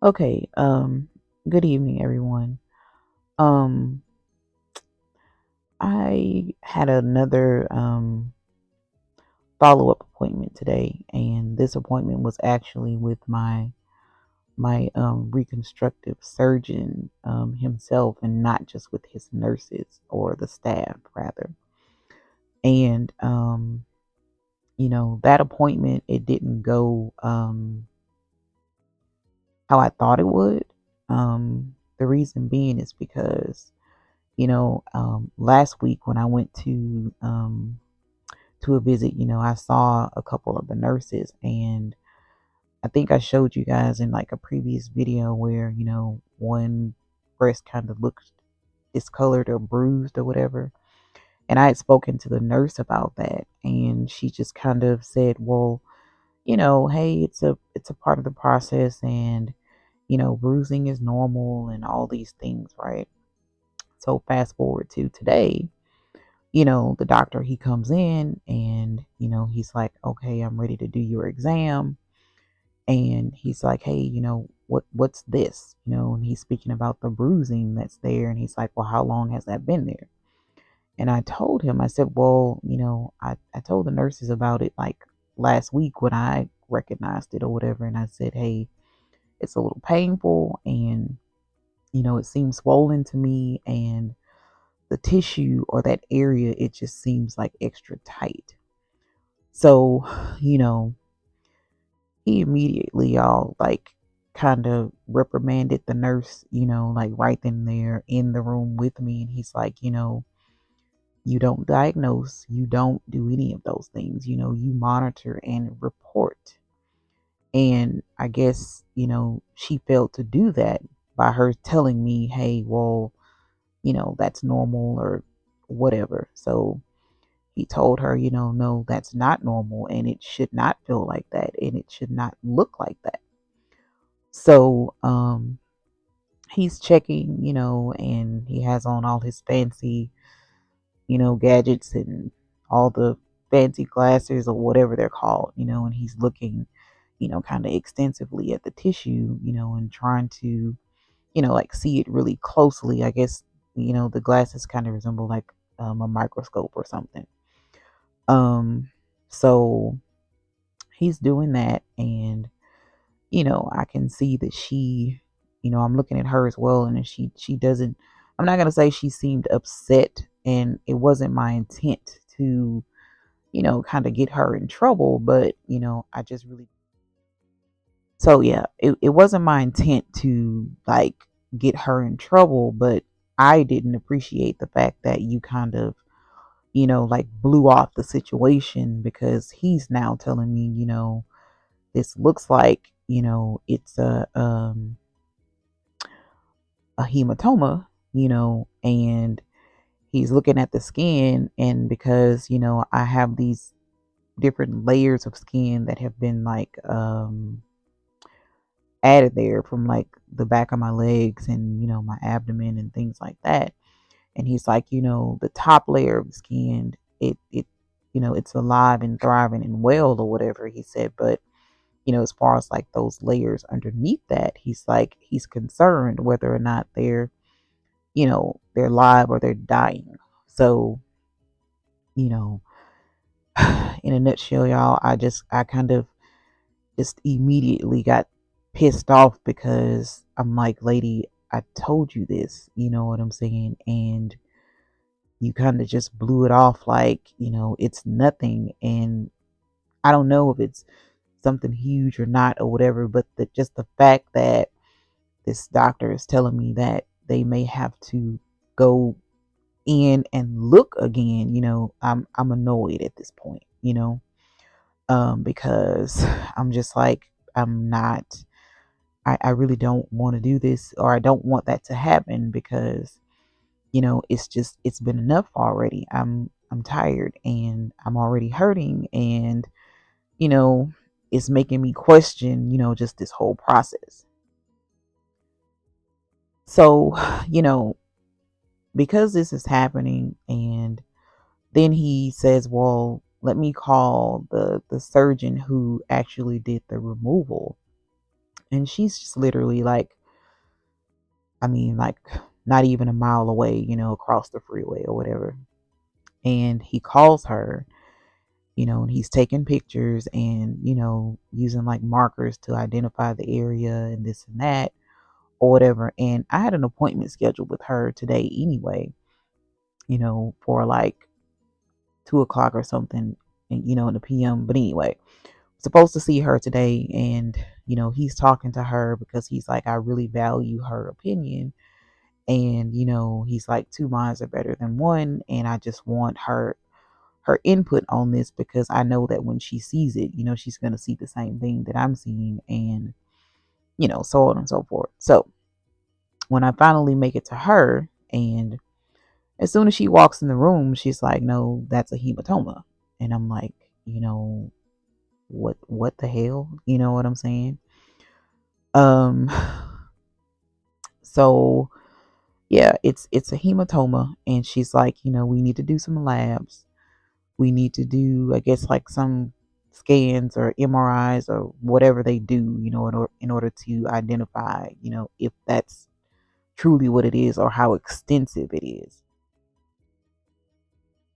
Okay, good evening, everyone. Um, I had another follow-up appointment today, and this appointment was actually with my reconstructive surgeon himself, and not just with his nurses or the staff, rather. And that appointment, it didn't go how I thought it would. The reason being is because last week when I went to a visit, I saw a couple of the nurses, and I think I showed you guys in like a previous video where, one breast kind of looked discolored or bruised or whatever. And I had spoken to the nurse about that, and she just kind of said, well, hey, it's a part of the process, and bruising is normal and all these things, right? So fast forward to today, the doctor, he comes in, and, he's like, okay, I'm ready to do your exam. And he's like, hey, what's this? And he's speaking about the bruising that's there. And he's like, well, how long has that been there? And I told him, I said, well, I told the nurses about it like last week when I recognized it or whatever. And I said, hey, it's a little painful, and, it seems swollen to me. And the tissue or that area, it just seems like extra tight. So, you know, he immediately all like kind of reprimanded the nurse, like right then there in the room with me. And he's like, you don't diagnose, you don't do any of those things, you monitor and report. And I guess, she failed to do that by her telling me, hey, well, that's normal or whatever. So he told her, no, that's not normal, and it should not feel like that, and it should not look like that. So he's checking, and he has on all his fancy, gadgets and all the fancy glasses or whatever they're called, and he's looking, kind of extensively at the tissue, and trying to, like see it really closely. I guess, the glasses kind of resemble like a microscope or something. Um, so he's doing that, and I can see that she, I'm looking at her as well, and she doesn't. I'm not gonna say she seemed upset, and it wasn't my intent to, kind of get her in trouble, but I just really. So yeah, it wasn't my intent to like get her in trouble, but I didn't appreciate the fact that you kind of, like blew off the situation, because he's now telling me, this looks like, it's a hematoma, and he's looking at the skin, and because, I have these different layers of skin that have been like added there from like the back of my legs and, my abdomen and things like that. And he's like, the top layer of the skin, it it's alive and thriving and well or whatever he said, but as far as like those layers underneath that, he's like, he's concerned whether or not they're live or they're dying. So, you know, in a nutshell, y'all, I kind of just immediately got pissed off, because I'm like, lady, I told you this, you know what I'm saying? And you kind of just blew it off like, it's nothing. And I don't know if it's something huge or not or whatever, but just the fact that this doctor is telling me that they may have to go in and look again, I'm annoyed at this point, because I'm just like, I'm not, I really don't want to do this, or I don't want that to happen, because it's been enough already. I'm tired, and I'm already hurting, and you know it's making me question, just this whole process. So, you know because this is happening, and then he says, well, let me call the surgeon who actually did the removal. And she's just literally like, I mean, like not even a mile away, across the freeway or whatever. And he calls her, and he's taking pictures and, using like markers to identify the area and this and that or whatever. And I had an appointment scheduled with her today anyway, for like 2 o'clock or something, and in the PM. But anyway, supposed to see her today, and he's talking to her because he's like, I really value her opinion, and he's like, two minds are better than one, and I just want her input on this because I know that when she sees it, she's going to see the same thing that I'm seeing, and so on and so forth. So when I finally make it to her, and as soon as she walks in the room, she's like, no, that's a hematoma. And I'm like, what the hell? You know what I'm saying? Um so yeah, it's a hematoma, and she's like, we need to do some labs. We need to do, I guess, like some scans or MRIs or whatever they do, in order to identify, if that's truly what it is or how extensive it is.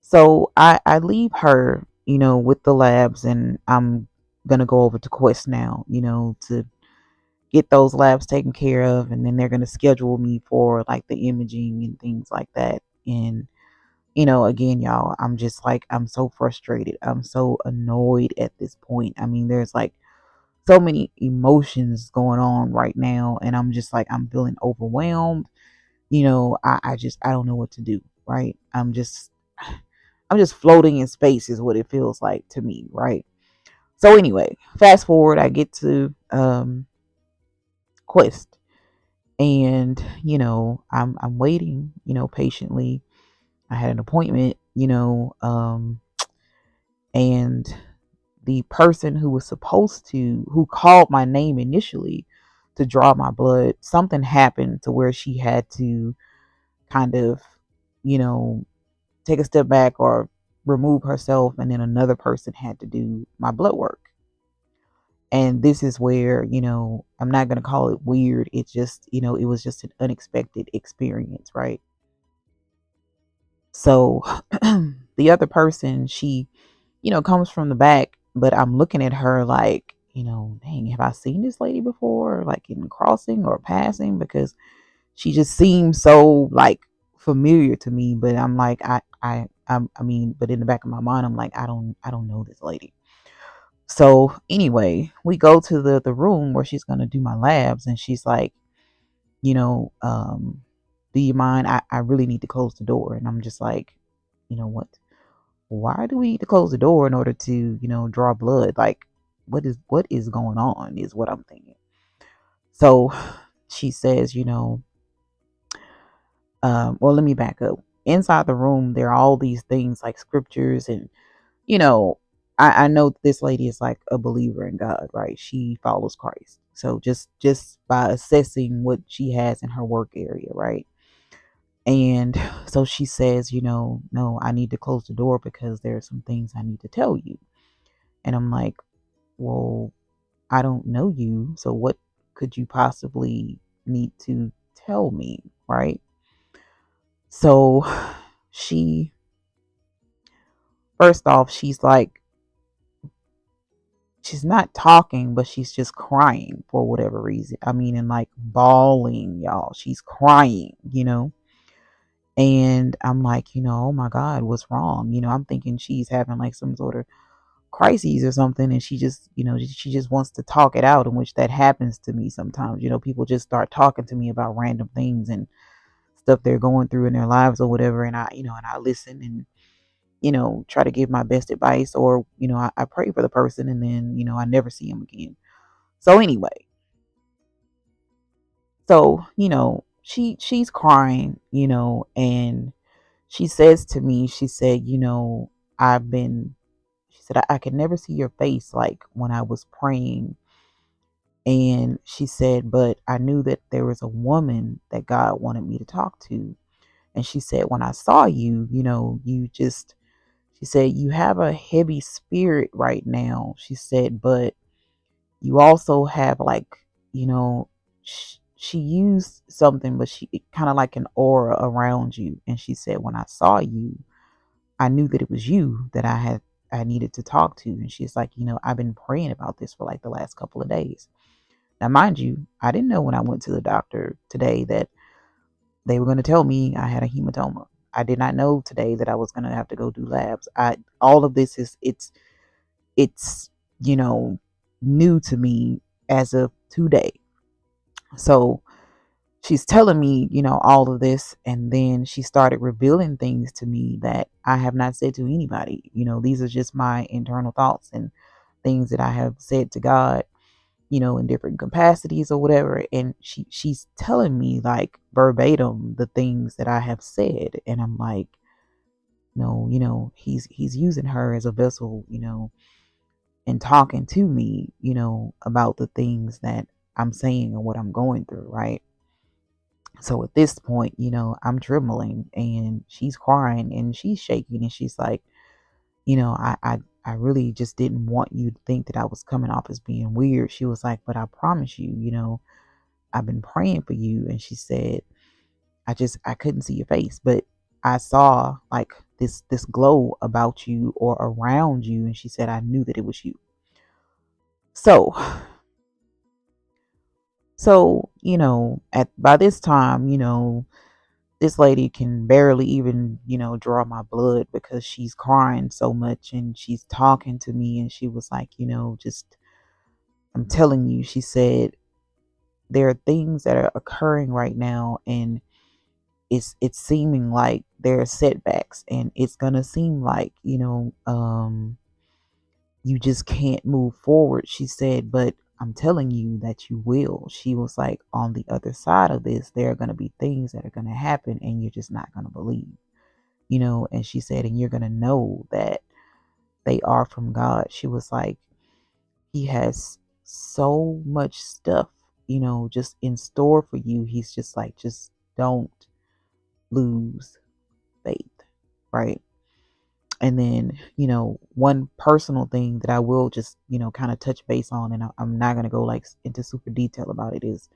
So I leave her, with the labs, and I'm gonna go over to Quest now, to get those labs taken care of, and then they're gonna schedule me for like the imaging and things like that. And again, y'all, I'm just like, I'm so frustrated. I'm so annoyed at this point. I mean, there's like so many emotions going on right now, and I'm just like, I'm feeling overwhelmed. I don't know what to do, right? I'm just floating in space is what it feels like to me, right? So anyway, fast forward, I get to Quest, and I'm waiting, patiently. I had an appointment, and the person who was supposed to, who called my name initially to draw my blood, something happened to where she had to kind of, you know, take a step back or remove herself, and then another person had to do my blood work. And this is where, I'm not going to call it weird. It's just, it was just an unexpected experience, right? So the other person, she, comes from the back, but I'm looking at her like, dang, have I seen this lady before, like in crossing or passing? Because she just seems so like familiar to me. But I'm like, I mean, but in the back of my mind, I'm like, I don't know this lady. So anyway, we go to the room where she's gonna do my labs, and she's like, you know, um, do you mind? I really need to close the door. And I'm just like, what? Why do we need to close the door in order to, draw blood? Like, what is going on is what I'm thinking. So she says, well, let me back up. Inside the room, there are all these things like scriptures, and you know, I know this lady is like a believer in God, right? She follows Christ. So just by assessing what she has in her work area, right? And so she says, no, I need to close the door because there are some things I need to tell you. And I'm like, well, I don't know you, so what could you possibly need to tell me, right? So she, first off, she's like, she's not talking, but she's just crying for whatever reason. I mean, and like bawling, y'all. She's crying, And I'm like, oh my God, what's wrong? I'm thinking she's having like some sort of crises or something, and she just wants to talk it out, in which that happens to me sometimes. People just start talking to me about random things and stuff they're going through in their lives or whatever, and I listen and try to give my best advice, or I pray for the person, and then I never see them again. So anyway, so she's crying, and she says to me, she said, I've been, she said, I could never see your face like when I was praying. And she said, but I knew that there was a woman that God wanted me to talk to. And she said, when I saw you, you just, she said, you have a heavy spirit right now. She said, but you also have like, you know, she used something, but she kind of like an aura around you. And she said, when I saw you, I knew that it was you that I needed to talk to. And she's like, I've been praying about this for like the last couple of days. Now, mind you, I didn't know when I went to the doctor today that they were going to tell me I had a hematoma. I did not know today that I was going to have to go do labs. All of this is it's you know new to me as of today. So she's telling me, all of this, and then she started revealing things to me that I have not said to anybody. These are just my internal thoughts and things that I have said to God, in different capacities or whatever. And she's telling me like verbatim the things that I have said. And I'm like, no, he's using her as a vessel, and talking to me, about the things that I'm saying and what I'm going through, right? So at this point, I'm trembling and she's crying and she's shaking and she's like, I really just didn't want you to think that I was coming off as being weird. She was like, but I promise you, I've been praying for you. And she said, I couldn't see your face, but I saw like this glow about you or around you. And she said, I knew that it was you. So, at by this time, this lady can barely even, draw my blood because she's crying so much and she's talking to me. And she was like, just, I'm telling you, she said, there are things that are occurring right now, and it's seeming like there are setbacks, and it's gonna seem like, you just can't move forward. She said, but I'm telling you that you will. She was like, on the other side of this, there are going to be things that are going to happen and you're just not going to believe, and she said, and you're going to know that they are from God. She was like, he has so much stuff, just in store for you. He's just like, just don't lose faith, right? And then, one personal thing that I will just, kind of touch base on, and I'm not going to go like into super detail about it, is,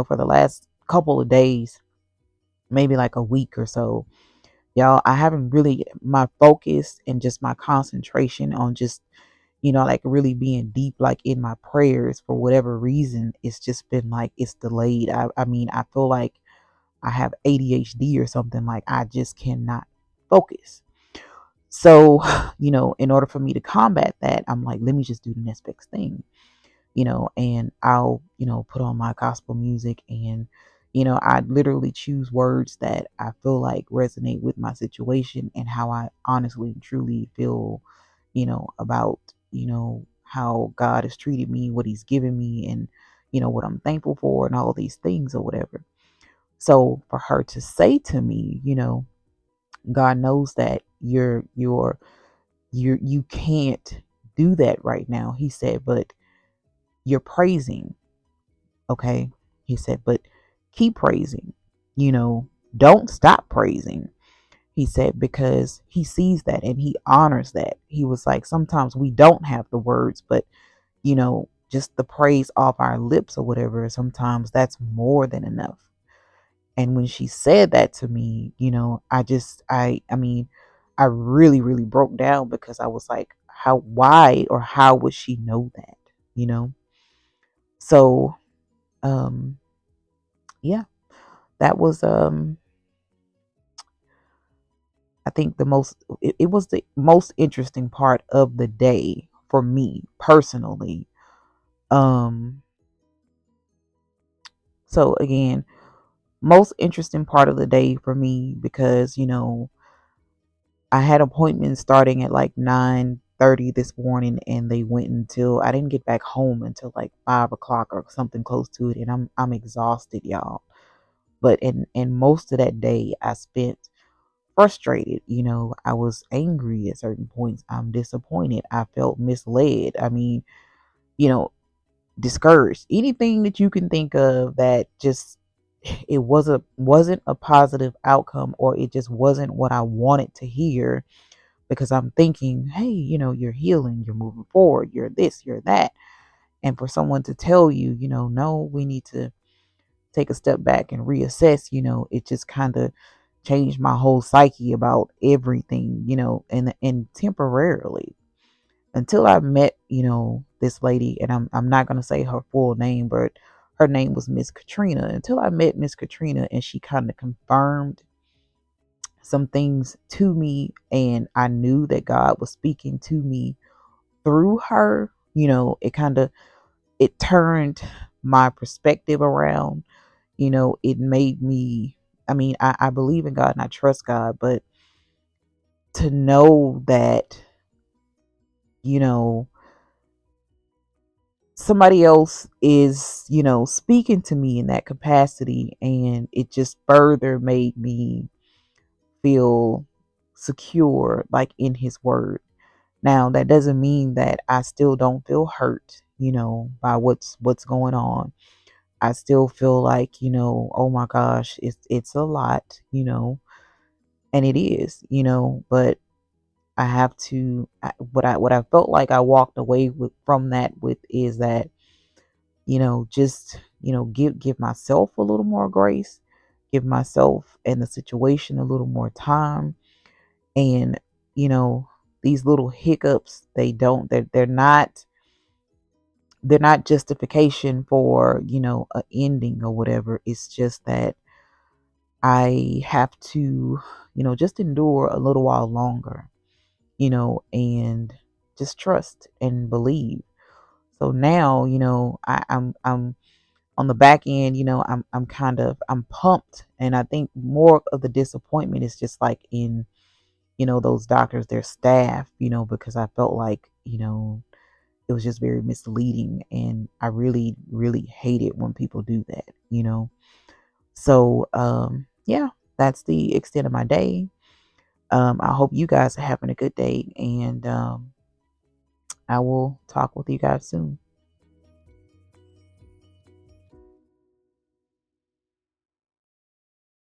for the last couple of days, maybe like a week or so, y'all, I haven't really, my focus and just my concentration on just, like really being deep, like in my prayers for whatever reason, it's just been like, it's delayed. I mean, I feel like I have ADHD or something. Like I just cannot focus. So, in order for me to combat that, I'm like, let me just do the next best thing, and I'll, put on my gospel music, and, I literally choose words that I feel like resonate with my situation and how I honestly and truly feel, about, how God has treated me, what he's given me, and, what I'm thankful for, and all these things or whatever. So for her to say to me, God knows that you can't do that right now. He said, but you're praising, okay? He said, but keep praising, you know, don't stop praising. He said, because he sees that and he honors that. He was like, sometimes we don't have the words, but, just the praise off our lips or whatever, sometimes that's more than enough. And when she said that to me, I mean, I really, really broke down because I was like, why, or how would she know that, you know? So, um, yeah, that was, I think it was the most interesting part of the day for me personally. Um, so again, most interesting part of the day for me because, I had appointments starting at like 9:30 this morning, and they went until I didn't get back home until like 5 o'clock or something close to it, and I'm exhausted, y'all. But in most of that day, I spent frustrated. I was angry at certain points. I'm disappointed. I felt misled. I mean, you know, discouraged. Anything that you can think of that just it wasn't a positive outcome, or it just wasn't what I wanted to hear, because I'm thinking, hey, you're healing, you're moving forward, you're this, you're that. And for someone to tell you, no, we need to take a step back and reassess, it just kind of changed my whole psyche about everything, and temporarily until I met, this lady, and I'm not gonna say her full name, but her name was Miss Katrina. Until I met Miss Katrina and she kind of confirmed some things to me, and I knew that God was speaking to me through her, it turned my perspective around. It made me, I mean, I believe in God and I trust God, but to know that, you know, somebody else is, speaking to me in that capacity, and it just further made me feel secure, like in his word. Now, that doesn't mean that I still don't feel hurt, by what's going on. I still feel like, oh my gosh, it's a lot, and it is, but I have to what I felt like I walked away with from that with is that, just, give myself a little more grace, give myself and the situation a little more time. And, you know, these little hiccups, they're not justification for, a ending or whatever. It's just that I have to, just endure a little while longer, and just trust and believe. So now, I'm on the back end, I'm pumped, and I think more of the disappointment is just like in, those doctors, their staff, because I felt like, it was just very misleading, and I really, really hate it when people do that. So, yeah, that's the extent of my day. I hope you guys are having a good day, and I will talk with you guys soon.